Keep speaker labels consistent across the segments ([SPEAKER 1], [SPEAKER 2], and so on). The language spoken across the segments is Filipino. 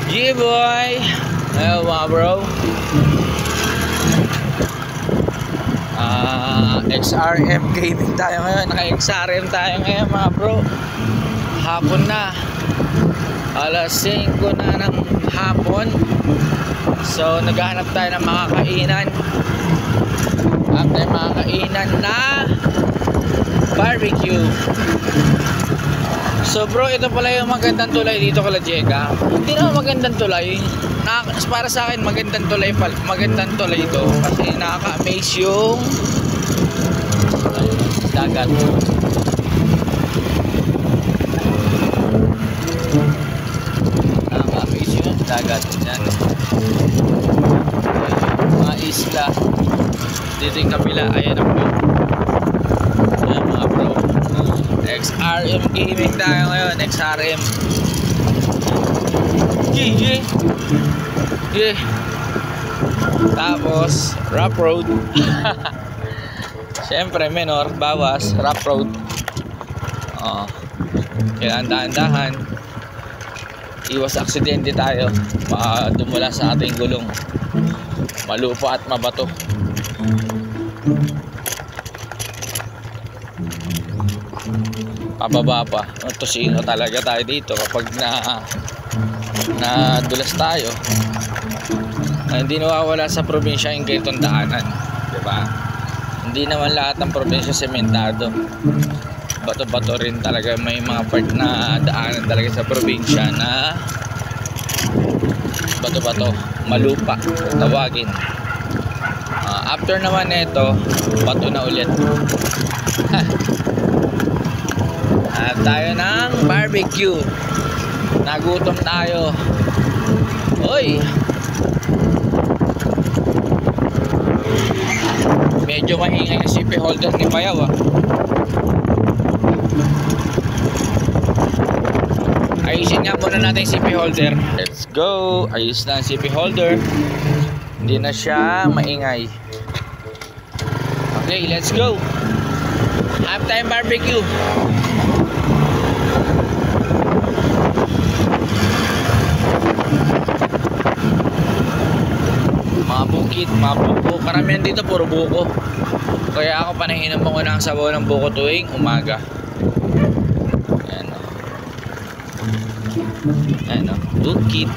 [SPEAKER 1] Yeah boy. Ayo mga bro. XRM gaming tayo ngayon. Naka XRM tayo ngayon mga bro. Hapon na. Alas 5 na ng hapon. So naghahanap tayo ng mga kainan. At tayo mga kainan na barbecue. So bro, ito pala yung magandang tulay dito kala Jega. Hindi naman magandang tulay. Para sa akin magandang tulay ito kasi nakaka-amaze yung dagat. Nakaka-amaze yung dagat. Yan. Mga isla. Dito yung kabila. Ayan ang view. Ayan mga bro. XRM gaming tayo ngayon. XRM. Yeah. Yeah. Tapos rough road. Siyempre menor, bawas, rough road. Kailangan dahan-dahan. Iwas aksidente tayo. Baka dumula sa ating gulong. Malupa at mabato. Pababa pa. Tosino talaga tayo dito kapag nadulas tayo. Hindi nawawala sa probinsya yung ganitong daanan, diba? Hindi naman lahat ng probinsya sementado. Bato-bato rin talaga. May mga part na daanan talaga sa probinsya na bato-bato, malupa tawagin. After naman nito, bato na ulit. At tayo ng barbecue. Nagutom tayo. Oy! Medyo maingay yung CP holder ni Bayaw Ayusin nga muna natin yung CP holder. Let's go! Ayos na ang CP holder. Hindi na siya maingay. Okay, let's go! Halftime barbecue. Mga bukid, mga buko. Karamihan dito puro buko. Kaya ako panahinom ko ng sabaw ng buko tuwing umaga. Ayan o. Ayan o, bukid.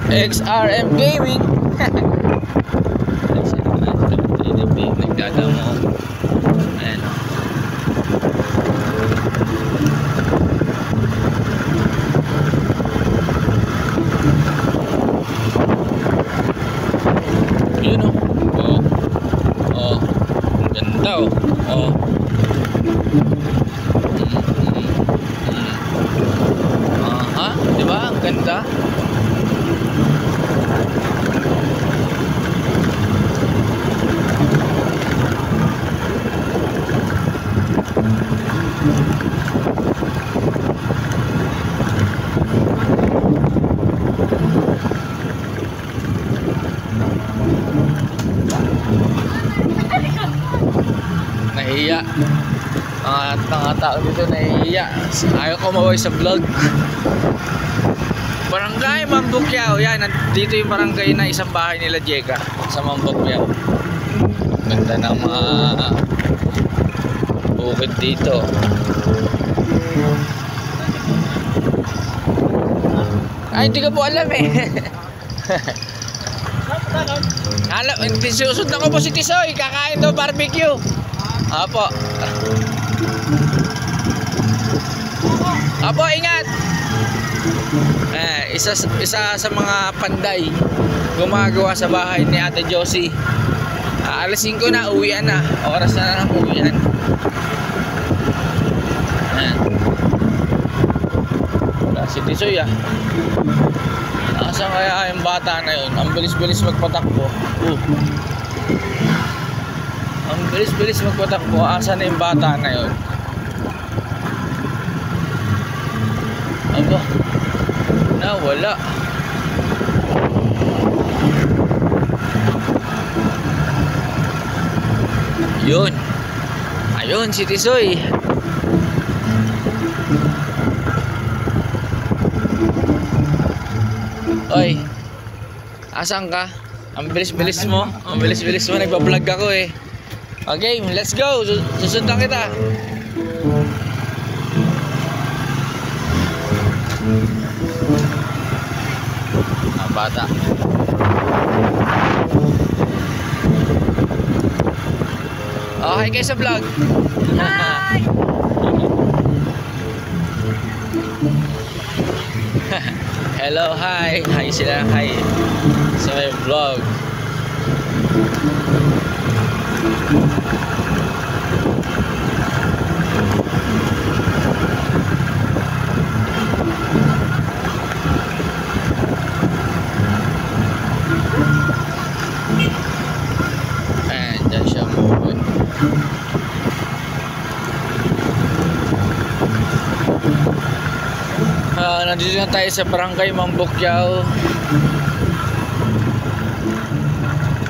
[SPEAKER 1] XRM gaming. Nagdadamo. Ayan. Yun o. Oh. Ganda o. Oh. Aha, diba? Ang ganda. Nahiya. Mga tao dito nahiya. Ayaw ko maway sa vlog. Barangay Mambukyao. Yan, dito yung barangay na isang bahay nila Jega sa Mambukyao. Ganda ng mga bukid dito. Ay, hindi ko po alam eh. Susundan ko po si Tisoy. Kakain daw barbecue. Apo. Apo, ingat. Isa sa mga panday gumagawa sa bahay ni Ate Josie. Alas 5 na, uwian na. Oras na ng uwian. Wala si Tisoy ah. Nasaan kaya yung bata na yun? Ang bilis-bilis magpatakbo. Ang bilis-bilis magpatakbo. Asan na yung bata na yun? Aba, nawala. Yun. Ayun, si Tisoy. Oy, asan ka? Ang bilis-bilis mo. Ang bilis-bilis mo. Nagpa-vlog ako eh. Okay, let's go. Susundan kita. Ah, bata. Okay kayo sa vlog.
[SPEAKER 2] Hi!
[SPEAKER 1] Hello, hi. Hi sila, hi. Sa may vlog. Ayan, dyan siya mo. Nandito na tayo sa Barangay Mambukyao.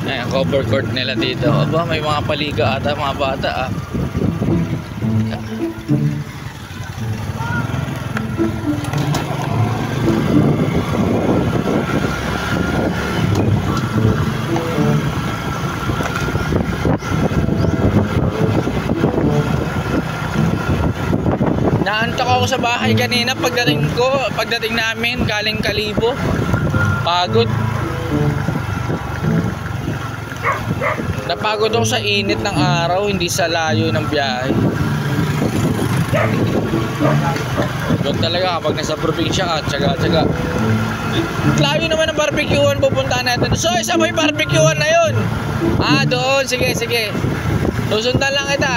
[SPEAKER 1] Ayan, cover court nila dito. Aba, may mga paliga ata, mga bata ah. Naantok ako sa bahay kanina pagdating namin galing Kalibo. Pagod. Napagod ako sa init ng araw, hindi sa layo ng biyahe. Doon talaga kapag nasa probinsya ka, tsaga-tsaga. Layo naman ang barbecuean pupuntahan natin. So, isa mo yung barbecuean na yun? Ah, doon. Sige, sige. Susundan lang kita.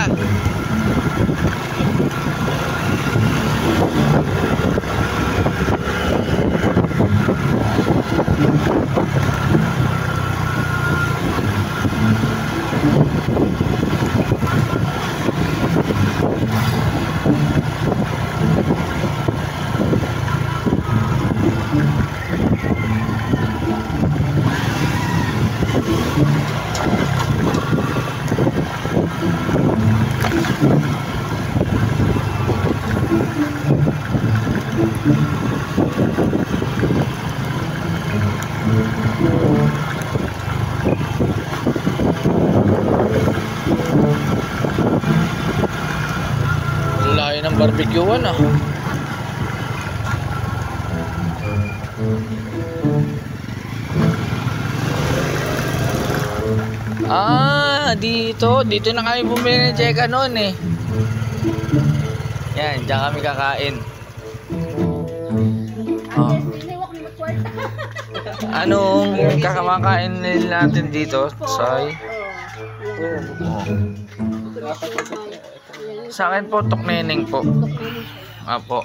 [SPEAKER 1] Layo ng barbecuean ah. Ah, dito na kami bumili ng Cheka noon eh. Yan, diyan kami kakain. Oh. Anong kakamakain natin dito, Soy? Oh. Sa akin po, tokneneng po. Apo.